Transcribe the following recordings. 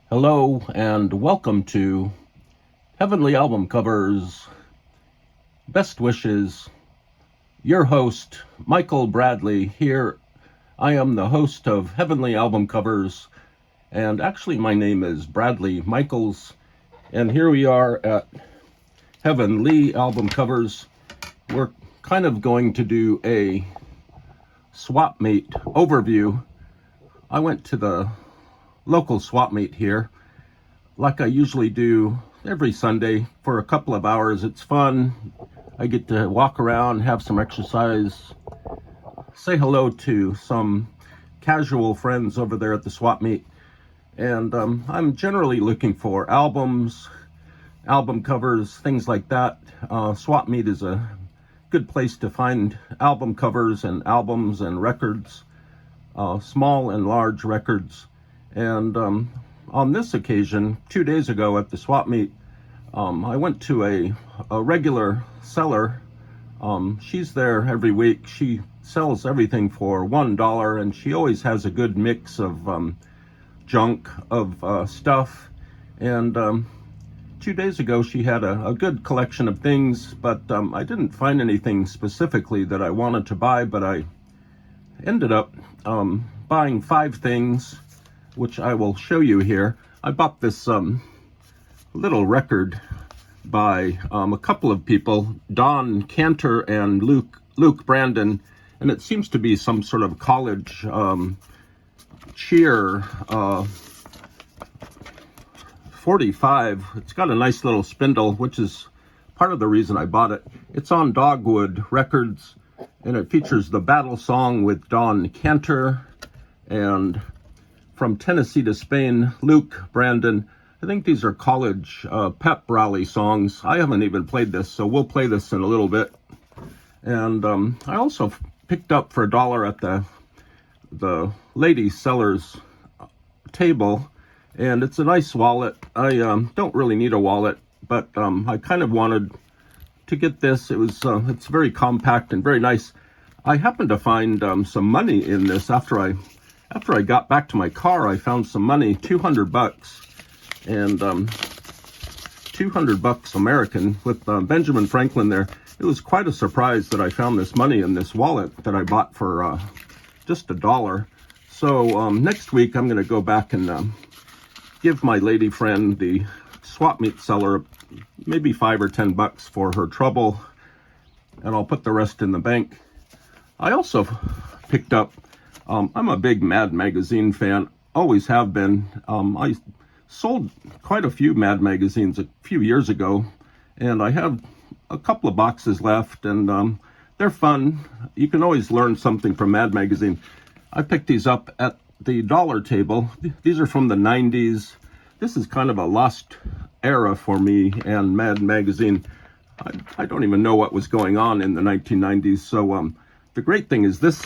Hello and welcome to Heavenly Album Covers. Best wishes. Your host, Michael Bradley, here. I am the host of Heavenly Album Covers, and actually my name is Bradley Michaels, and here we are at Heavenly Album Covers. We're kind of going to do a swap meet overview. I went to the local swap meet here, like I usually do every Sunday for a couple of hours. It's fun. I get to walk around, have some exercise, say hello to some casual friends over there at the swap meet. And I'm generally looking for albums, album covers, things like that. Swap meet is a good place to find album covers and albums and records, small and large records. And on this occasion, 2 days ago at the swap meet, I went to a regular seller. She's there every week. She sells everything for $1, and she always has a good mix of junk, of stuff. And 2 days ago, she had a good collection of things, but I didn't find anything specifically that I wanted to buy, but I ended up buying 5 things, which I will show you here. I bought this little record by a couple of people, Don Cantor and Luke Brandon, and it seems to be some sort of college cheer 45. It's got a nice little spindle, which is part of the reason I bought it. It's on Dogwood Records, and it features the Battle Song with Don Cantor, and from Tennessee to Spain, Luke Brandon. I think these are college pep rally songs. I haven't even played this, so we'll play this in a little bit. And I also picked up for $1 at the lady seller's table, and it's a nice wallet. I don't really need a wallet, but I kind of wanted to get this. It's very compact and very nice. I happened to find some money in this after I got back to my car. I found some money, $200, and $200 American with Benjamin Franklin there. It was quite a surprise that I found this money in this wallet that I bought for just $1. So next week I'm going to go back and give my lady friend, the swap meet seller, maybe $5 or $10 for her trouble, and I'll put the rest in the bank. I also picked up, I'm a big Mad magazine fan, always have been. I sold quite a few Mad magazines a few years ago, and I have a couple of boxes left, and they're fun. You can always learn something from Mad magazine. I picked these up at the dollar table. These are from the 90s. This is kind of a lost era for me and Mad magazine. I don't even know what was going on in the 1990s. So the great thing is this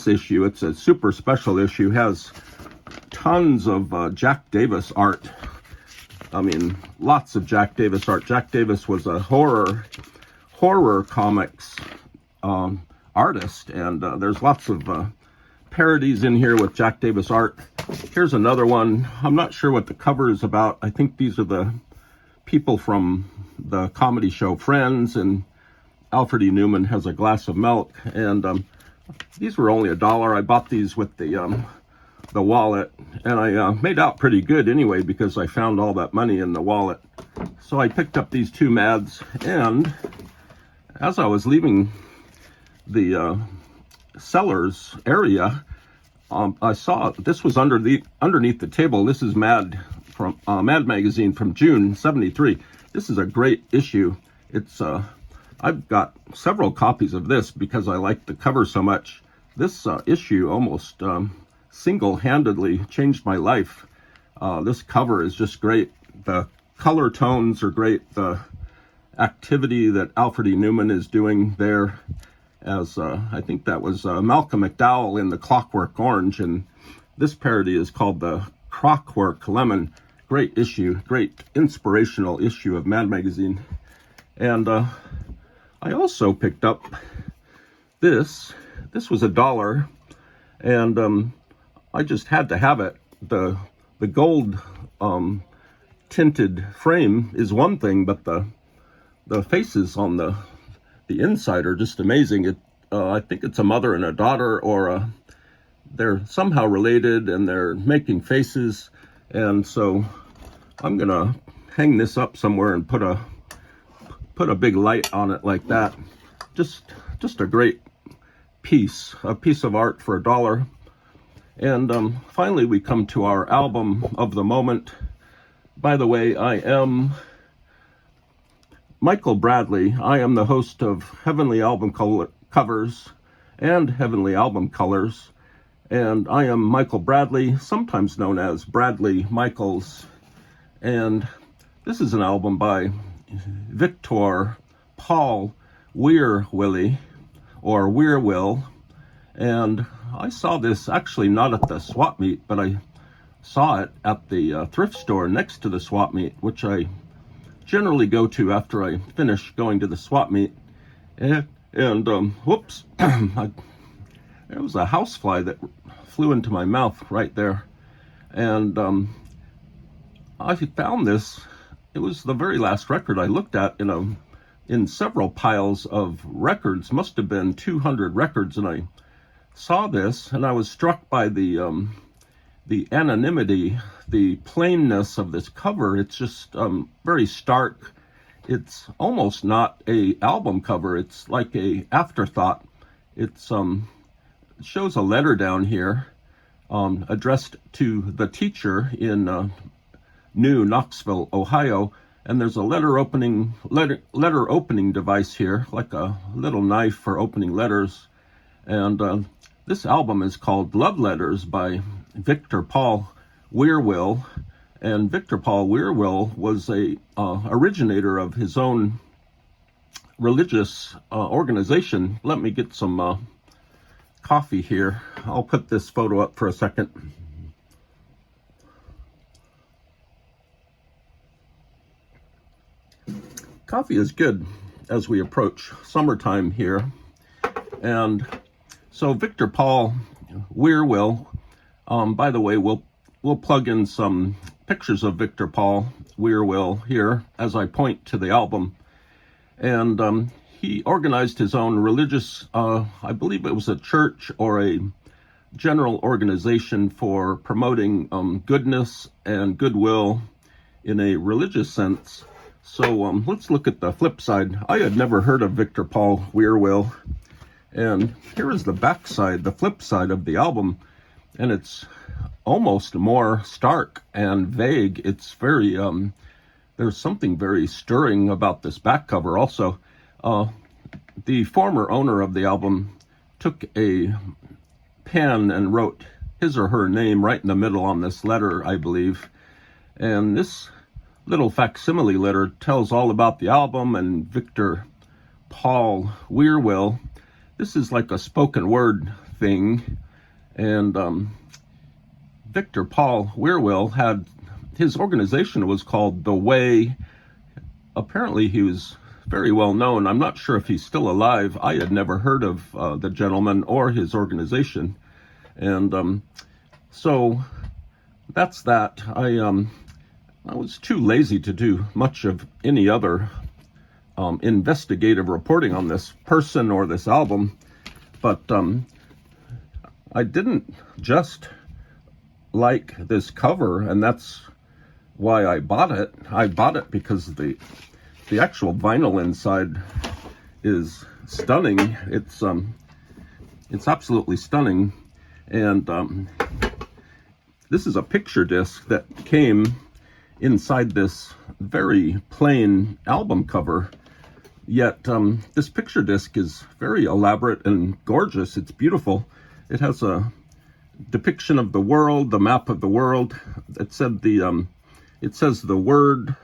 issue, it's a super special issue, has tons of Jack Davis art. I mean, lots of Jack Davis art. Jack Davis was a horror comics artist, and there's lots of parodies in here with Jack Davis art. Here's another one. I'm not sure what the cover is about. I think these are the people from the comedy show Friends, and Alfred E. Newman has a glass of milk, and these were only $1. I bought these with the wallet, and I made out pretty good anyway because I found all that money in the wallet. So I picked up these 2 Mads, and as I was leaving the seller's area, I saw this was underneath the table. This is Mad magazine from June '73. This is a great issue. It's I've got several copies of this because I like the cover so much. This issue almost single-handedly changed my life. This cover is just great. The color tones are great. The activity that Alfred E. Newman is doing there, as I think that was Malcolm McDowell in The Clockwork Orange, and this parody is called The Clockwork Lemon. Great issue, great inspirational issue of Mad magazine. And I also picked up this. This was $1, and I just had to have it. The the gold tinted frame is one thing, but the faces on the inside are just amazing. I think it's a mother and a daughter, or they're somehow related, and they're making faces. And so I'm gonna hang this up somewhere and put a big light on it like that. Just a great piece of art for $1. And finally, we come to our album of the moment. By the way, I am Michael Bradley. I am the host of Heavenly Album Covers and Heavenly Album Colors. And I am Michael Bradley, sometimes known as Bradley Michaels. And this is an album by Victor Paul Wierwille, or Wierwille. And I saw this actually not at the swap meet, but I saw it at the thrift store next to the swap meet, which I generally go to after I finish going to the swap meet. And whoops, there was a housefly that flew into my mouth right there. And I found this. It was the very last record I looked at in several piles of records. Must have been 200 records, and I saw this, and I was struck by the anonymity, the plainness of this cover. It's just very stark. It's almost not a album cover. It's like a afterthought. It's it shows a letter down here addressed to the teacher in New Knoxville, Ohio, and there's a letter opening device here, like a little knife for opening letters. And this album is called Love Letters by Victor Paul Wierwille. And Victor Paul Wierwille was a originator of his own religious organization. Let me get some coffee here. I'll put this photo up for a second. Coffee is good as we approach summertime here. And so Victor Paul Wierwille, by the way, we'll plug in some pictures of Victor Paul Wierwille here as I point to the album. And he organized his own religious, I believe it was a church or a general organization for promoting goodness and goodwill in a religious sense. So let's look at the flip side. I had never heard of Victor Paul Wierwille. And here is the back side, the flip side of the album. And it's almost more stark and vague. It's very, there's something very stirring about this back cover also. The former owner of the album took a pen and wrote his or her name right in the middle on this letter, I believe. And this little facsimile letter tells all about the album and Victor Paul Wierwille. This is like a spoken word thing. And Victor Paul Wierwille had, his organization was called The Way. Apparently he was very well known. I'm not sure if he's still alive. I had never heard of the gentleman or his organization. And so that's that. I was too lazy to do much of any other investigative reporting on this person or this album, but I didn't just like this cover, and that's why I bought it. I bought it because the actual vinyl inside is stunning. It's absolutely stunning, and this is a picture disc that came inside this very plain album cover. Yet this picture disc is very elaborate and gorgeous. It's beautiful. It has a depiction of the world, the map of the world. It says the word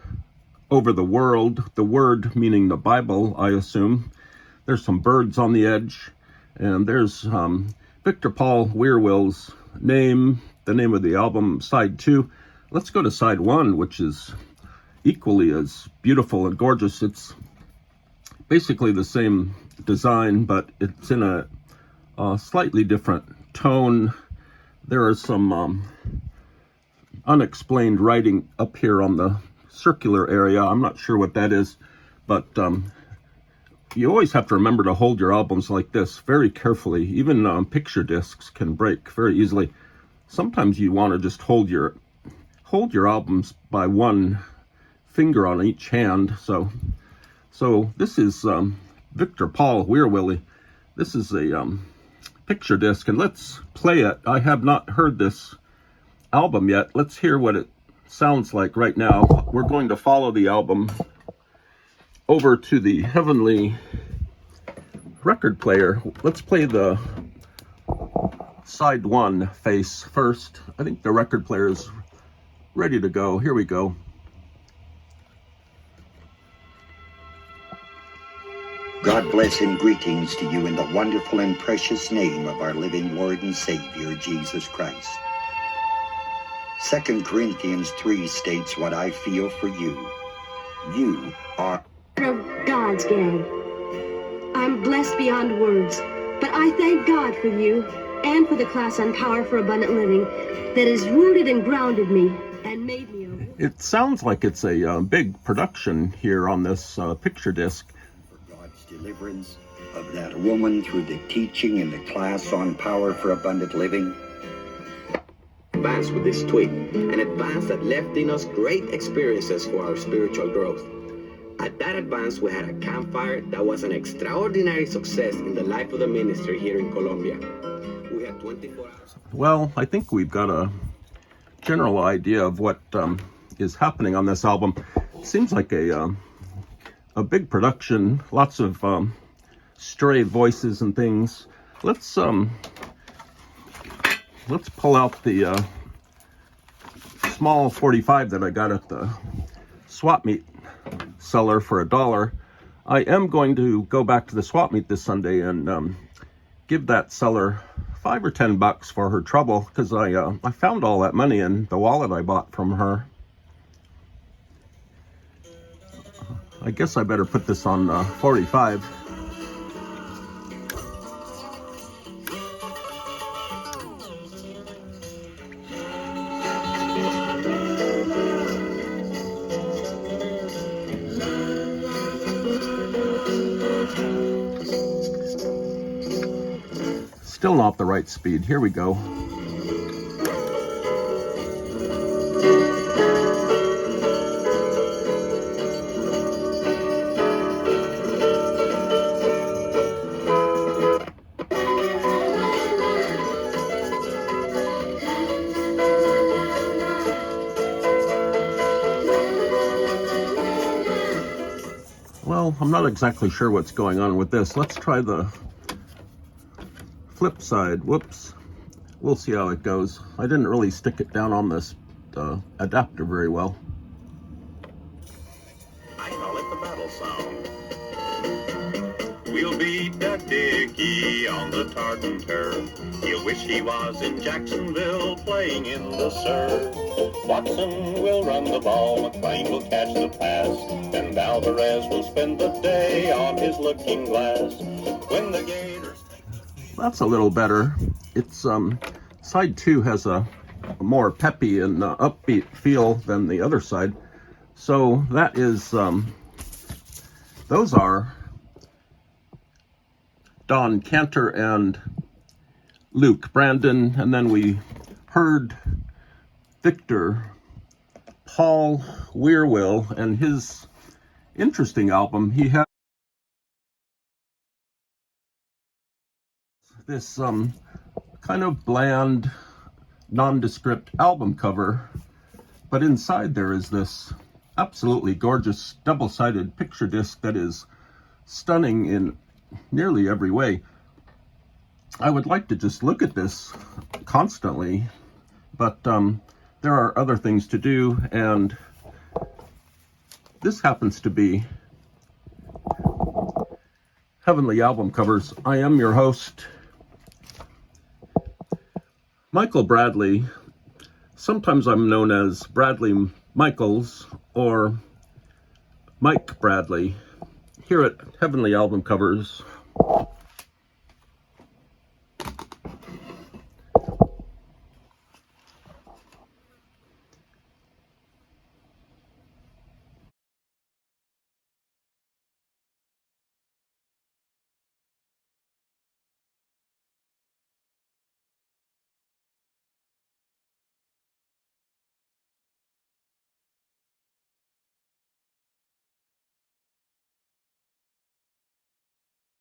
over the world, the word meaning the Bible, I assume. There's some birds on the edge, and there's Victor Paul Wierwille's name, the name of the album, side 2. Let's go to side 1, which is equally as beautiful and gorgeous. It's basically the same design, but it's in a slightly different tone. There are some, unexplained writing up here on the circular area. I'm not sure what that is, but you always have to remember to hold your albums like this very carefully. Even picture discs can break very easily. Sometimes you want to just hold your albums by one finger on each hand. So this is Victor Paul Wierwille. This is a picture disc, and let's play it. I have not heard this album yet. Let's hear what it sounds like right now. We're going to follow the album over to the Heavenly record player. Let's play the side one face first. I think the record player is ready to go. Here we go. God bless and greetings to you in the wonderful and precious name of our living Lord and Savior, Jesus Christ. 2 Corinthians 3 states what I feel for you. You are of God's gang. I'm blessed beyond words, but I thank God for you and for the class on Power for Abundant Living that has rooted and grounded me and made me a... It sounds like it's a big production here on this picture disc. For God's deliverance of that woman through the teaching in the class on Power for Abundant Living. Advance with this tweet, an advance that left in us great experiences for our spiritual growth. At that advance, we had a campfire that was an extraordinary success in the life of the ministry here in Colombia. We had 24 hours. Well, I think we've got a general idea of what is happening on this album. Seems like a big production, lots of stray voices and things. Let's pull out the small 45 that I got at the swap meet seller for $1. I am going to go back to the swap meet this Sunday and give that seller $5 or $10 for her trouble, because I found all that money in the wallet I bought from her. I guess I better put this on 45. Still not the right speed. Here we go. Well, I'm not exactly sure what's going on with this. Let's try the flip side. Whoops. We'll see how it goes. I didn't really stick it down on this adapter very well. I call it the battle song. We'll beat that Dickie on the tartan turf. He'll wish he was in Jacksonville playing in the surf. Watson will run the ball, McLean will catch the pass, and Alvarez will spend the day on his looking glass. When the Gators... That's a little better. It's side 2 has a more peppy and upbeat feel than the other side. So that is those are Don Cantor and Luke Brandon, and then we heard Victor Paul Wierwille and his interesting album. He had this kind of bland, nondescript album cover, but inside there is this absolutely gorgeous double-sided picture disc that is stunning in nearly every way. I would like to just look at this constantly, but there are other things to do, and this happens to be Heavenly Album Covers. I am your host, Michael Bradley. Sometimes I'm known as Bradley Michaels or Mike Bradley here at Heavenly Album Covers.